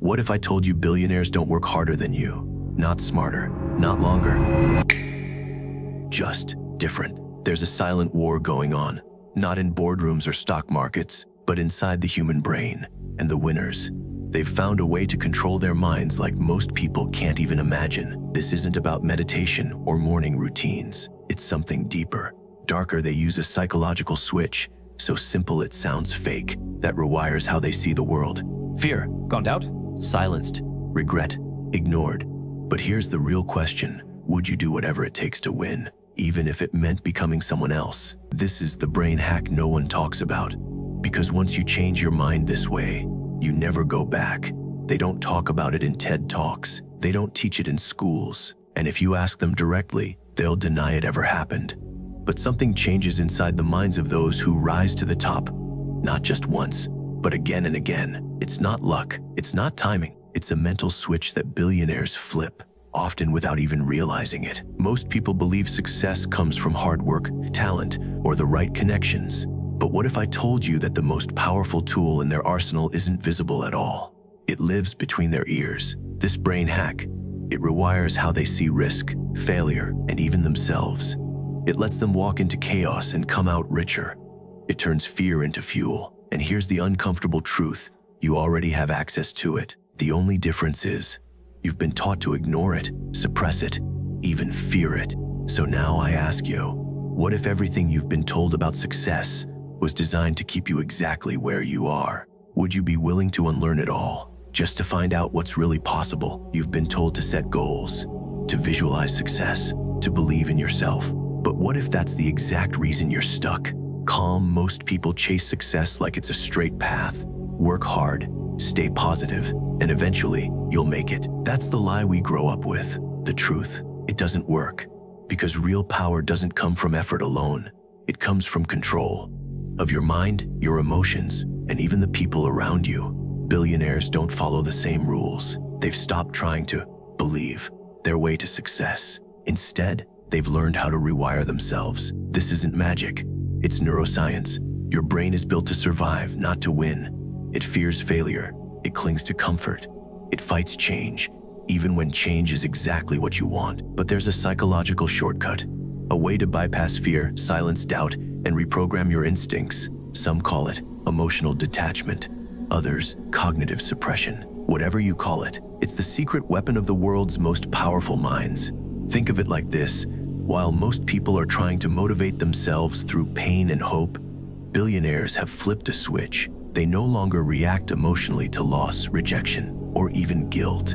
What if I told you billionaires don't work harder than you? Not smarter, not longer. Just different. There's a silent war going on, not in boardrooms or stock markets, but inside the human brain. And the winners, they've found a way to control their minds like most people can't even imagine. This isn't about meditation or morning routines. It's something deeper, darker. They use a psychological switch, so simple it sounds fake, that rewires how they see the world. Fear, Gone out? silenced. Regret, ignored. But here's the real question. Would you do whatever it takes to win, even if it meant becoming someone else? This is the brain hack no one talks about. Because once you change your mind this way, you never go back. They don't talk about it in TED Talks. They don't teach it in schools. And if you ask them directly, they'll deny it ever happened. But something changes inside the minds of those who rise to the top. Not just once, but again and again. It's not luck. It's not timing. It's a mental switch that billionaires flip, often without even realizing it. Most people believe success comes from hard work, talent, or the right connections. But what if I told you that the most powerful tool in their arsenal isn't visible at all? It lives between their ears. This brain hack, it rewires how they see risk, failure, and even themselves. It lets them walk into chaos and come out richer. It turns fear into fuel. And here's the uncomfortable truth. You already have access to it. The only difference is, you've been taught to ignore it, suppress it, even fear it. So now I ask you, what if everything you've been told about success was designed to keep you exactly where you are? Would you be willing to unlearn it all, just to find out what's really possible? You've been told to set goals, to visualize success, to believe in yourself. But what if that's the exact reason you're stuck? Calm, most people chase success like it's a straight path. Work hard, stay positive, and eventually you'll make it. That's the lie we grow up with. The truth, it doesn't work. Because real power doesn't come from effort alone. It comes from control of your mind, your emotions, and even the people around you. Billionaires don't follow the same rules. They've stopped trying to believe their way to success. Instead, they've learned how to rewire themselves. This isn't magic. It's neuroscience. Your brain is built to survive, not to win. It fears failure. It clings to comfort. It fights change, even when change is exactly what you want. But there's a psychological shortcut, a way to bypass fear, silence doubt, and reprogram your instincts. Some call it emotional detachment, others cognitive suppression. Whatever you call it, it's the secret weapon of the world's most powerful minds. Think of it like this. While most people are trying to motivate themselves through pain and hope, billionaires have flipped a switch. They no longer react emotionally to loss, rejection, or even guilt.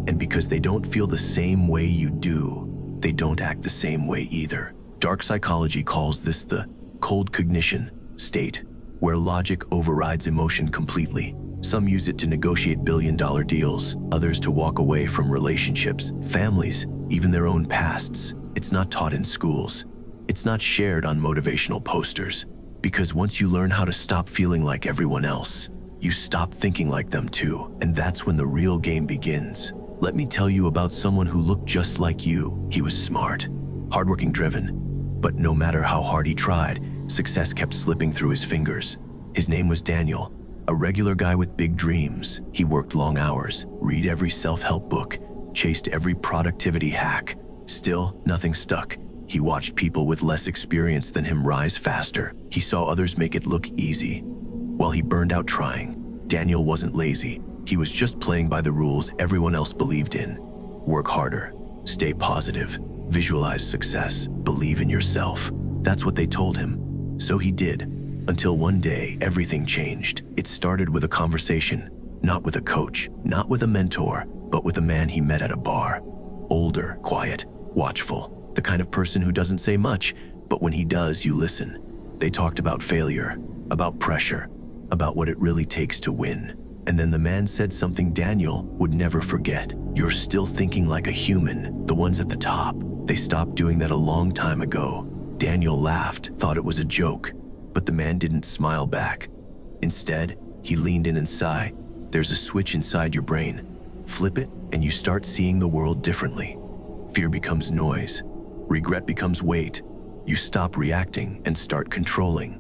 And because they don't feel the same way you do, they don't act the same way either. Dark psychology calls this the cold cognition state, where logic overrides emotion completely. Some use it to negotiate billion-dollar deals, others to walk away from relationships, families, even their own pasts. It's not taught in schools. It's not shared on motivational posters. Because once you learn how to stop feeling like everyone else, you stop thinking like them too. And that's when the real game begins. Let me tell you about someone who looked just like you. He was smart, hardworking, driven. But no matter how hard he tried, success kept slipping through his fingers. His name was Daniel, a regular guy with big dreams. He worked long hours, read every self-help book, chased every productivity hack. Still, nothing stuck. He watched people with less experience than him rise faster. He saw others make it look easy. While he burned out trying, Daniel wasn't lazy. He was just playing by the rules everyone else believed in. Work harder, stay positive, visualize success, believe in yourself. That's what they told him. So he did, until one day everything changed. It started with a conversation, not with a coach, not with a mentor, but with a man he met at a bar. Older, quiet, watchful, the kind of person who doesn't say much, but when he does, you listen. They talked about failure, about pressure, about what it really takes to win. And then the man said something Daniel would never forget. You're still thinking like a human, the ones at the top. They stopped doing that a long time ago. Daniel laughed, thought it was a joke, but the man didn't smile back. Instead, he leaned in and sighed. There's a switch inside your brain. Flip it, and you start seeing the world differently. Fear becomes noise. Regret becomes weight. You stop reacting and start controlling.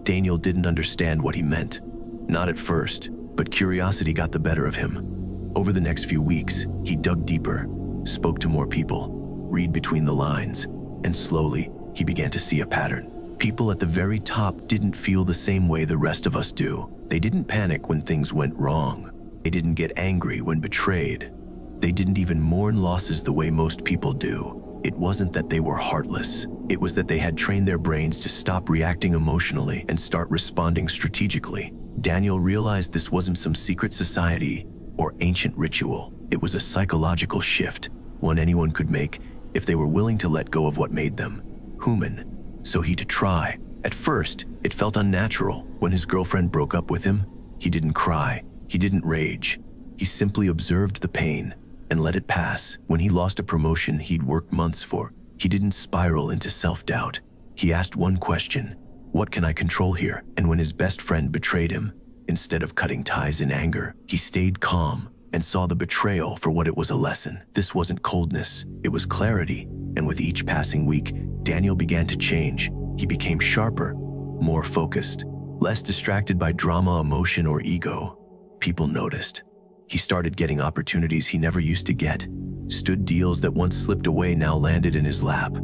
Daniel didn't understand what he meant. Not at first, but curiosity got the better of him. Over the next few weeks, he dug deeper, spoke to more people, read between the lines, and slowly, he began to see a pattern. People at the very top didn't feel the same way the rest of us do. They didn't panic when things went wrong. They didn't get angry when betrayed. They didn't even mourn losses the way most people do. It wasn't that they were heartless. It was that they had trained their brains to stop reacting emotionally and start responding strategically. Daniel realized this wasn't some secret society or ancient ritual. It was a psychological shift, one anyone could make if they were willing to let go of what made them human. So he to try. At first, it felt unnatural. When his girlfriend broke up with him, he didn't cry, he didn't rage. He simply observed the pain and let it pass. When he lost a promotion he'd worked months for, he didn't spiral into self-doubt. He asked one question: what can I control here? And when his best friend betrayed him, instead of cutting ties in anger, he stayed calm and saw the betrayal for what it was: a lesson. This wasn't coldness, it was clarity. And with each passing week, Daniel began to change. He became sharper, more focused, less distracted by drama, emotion, or ego. People noticed. He started getting opportunities he never used to get. Stood deals that once slipped away now landed in his lap.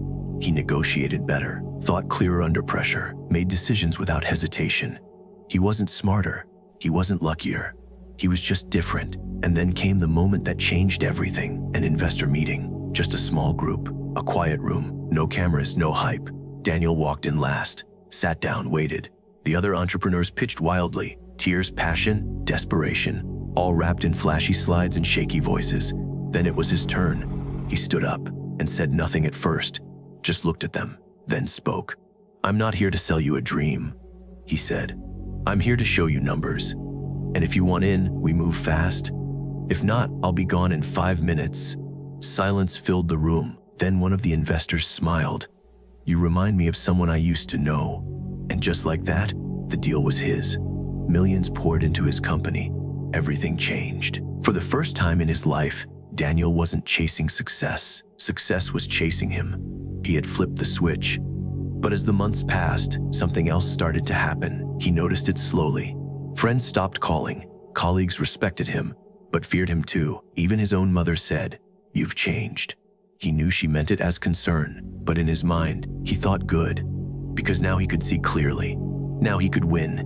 He negotiated better, thought clearer under pressure, made decisions without hesitation. He wasn't smarter, he wasn't luckier. He was just different. And then came the moment that changed everything. An investor meeting, just a small group, a quiet room, no cameras, no hype. Daniel walked in last, sat down, waited. The other entrepreneurs pitched wildly, tears, passion, desperation, all wrapped in flashy slides and shaky voices. Then it was his turn. He stood up and said nothing at first, just looked at them, then spoke. "I'm not here to sell you a dream," he said. "I'm here to show you numbers. And if you want in, we move fast. If not, I'll be gone in 5 minutes." Silence filled the room. Then one of the investors smiled. "You remind me of someone I used to know." And just like that, the deal was his. Millions poured into his company. Everything changed. For the first time in his life, Daniel wasn't chasing success. Success was chasing him. He had flipped the switch. But as the months passed, something else started to happen. He noticed it slowly. Friends stopped calling. Colleagues respected him, but feared him too. Even his own mother said, "You've changed." He knew she meant it as concern, but in his mind, he thought good. Because now he could see clearly. Now he could win.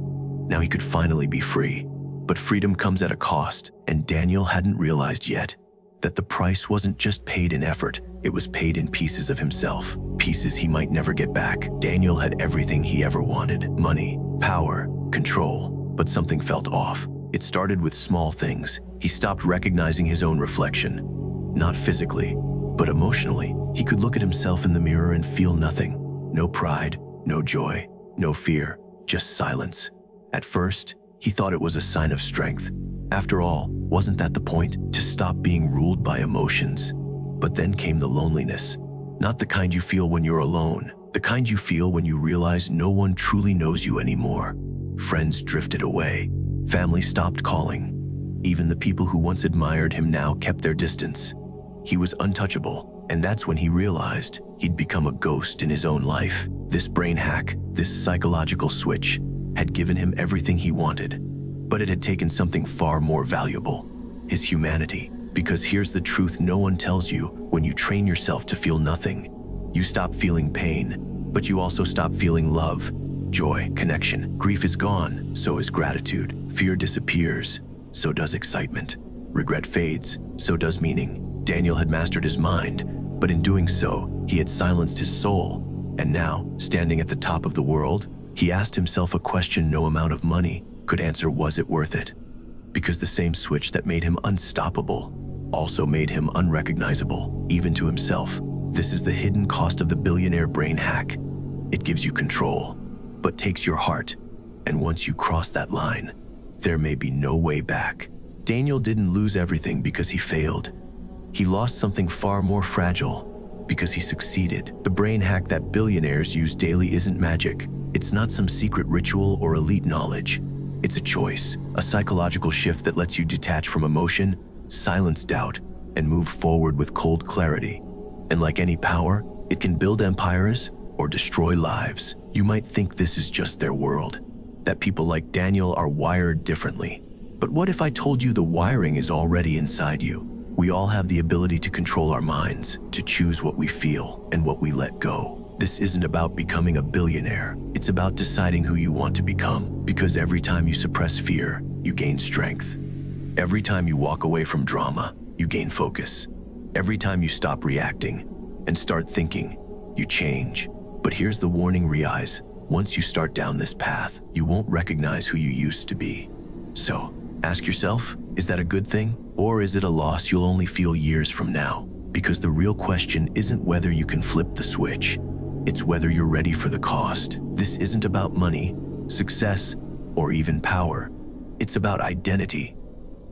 Now he could finally be free. But freedom comes at a cost, and Daniel hadn't realized yet that the price wasn't just paid in effort, it was paid in pieces of himself, pieces he might never get back. Daniel had everything he ever wanted: money, power, control, but something felt off. It started with small things. He stopped recognizing his own reflection, not physically, but emotionally. He could look at himself in the mirror and feel nothing. No pride, no joy, no fear, just silence. At first, he thought it was a sign of strength. After all, wasn't that the point? To stop being ruled by emotions? But then came the loneliness. Not the kind you feel when you're alone, the kind you feel when you realize no one truly knows you anymore. Friends drifted away. Family stopped calling. Even the people who once admired him now kept their distance. He was untouchable, and that's when he realized he'd become a ghost in his own life. This brain hack, this psychological switch, had given him everything he wanted, but it had taken something far more valuable: his humanity. Because here's the truth no one tells you: when you train yourself to feel nothing, you stop feeling pain, but you also stop feeling love, joy, connection. Grief is gone, so is gratitude. Fear disappears, so does excitement. Regret fades, so does meaning. Daniel had mastered his mind, but in doing so, he had silenced his soul. And now, standing at the top of the world, he asked himself a question no amount of money could answer: was it worth it? Because the same switch that made him unstoppable also made him unrecognizable, even to himself. This is the hidden cost of the billionaire brain hack. It gives you control, but takes your heart. And once you cross that line, there may be no way back. Daniel didn't lose everything because he failed. He lost something far more fragile because he succeeded. The brain hack that billionaires use daily isn't magic. It's not some secret ritual or elite knowledge. It's a choice, a psychological shift that lets you detach from emotion, silence doubt, and move forward with cold clarity. And like any power, it can build empires or destroy lives. You might think this is just their world, that people like Daniel are wired differently. But what if I told you the wiring is already inside you? We all have the ability to control our minds, to choose what we feel and what we let go. This isn't about becoming a billionaire. It's about deciding who you want to become. Because every time you suppress fear, you gain strength. Every time you walk away from drama, you gain focus. Every time you stop reacting and start thinking, you change. But here's the warning, Riaz. Once you start down this path, you won't recognize who you used to be. So, ask yourself, is that a good thing? Or is it a loss you'll only feel years from now? Because the real question isn't whether you can flip the switch. It's whether you're ready for the cost. This isn't about money, success, or even power. It's about identity.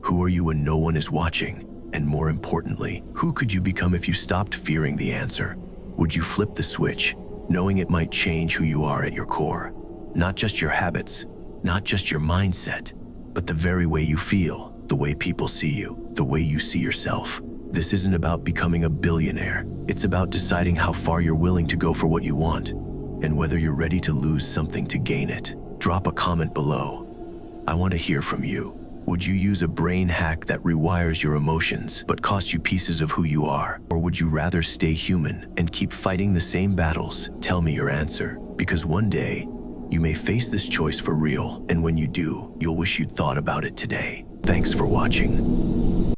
Who are you when no one is watching? And more importantly, who could you become if you stopped fearing the answer? Would you flip the switch, knowing it might change who you are at your core? Not just your habits, not just your mindset, but the very way you feel, the way people see you, the way you see yourself. This isn't about becoming a billionaire. It's about deciding how far you're willing to go for what you want, and whether you're ready to lose something to gain it. Drop a comment below. I want to hear from you. Would you use a brain hack that rewires your emotions but costs you pieces of who you are? Or would you rather stay human and keep fighting the same battles? Tell me your answer, because one day, you may face this choice for real, and when you do, you'll wish you'd thought about it today. Thanks for watching.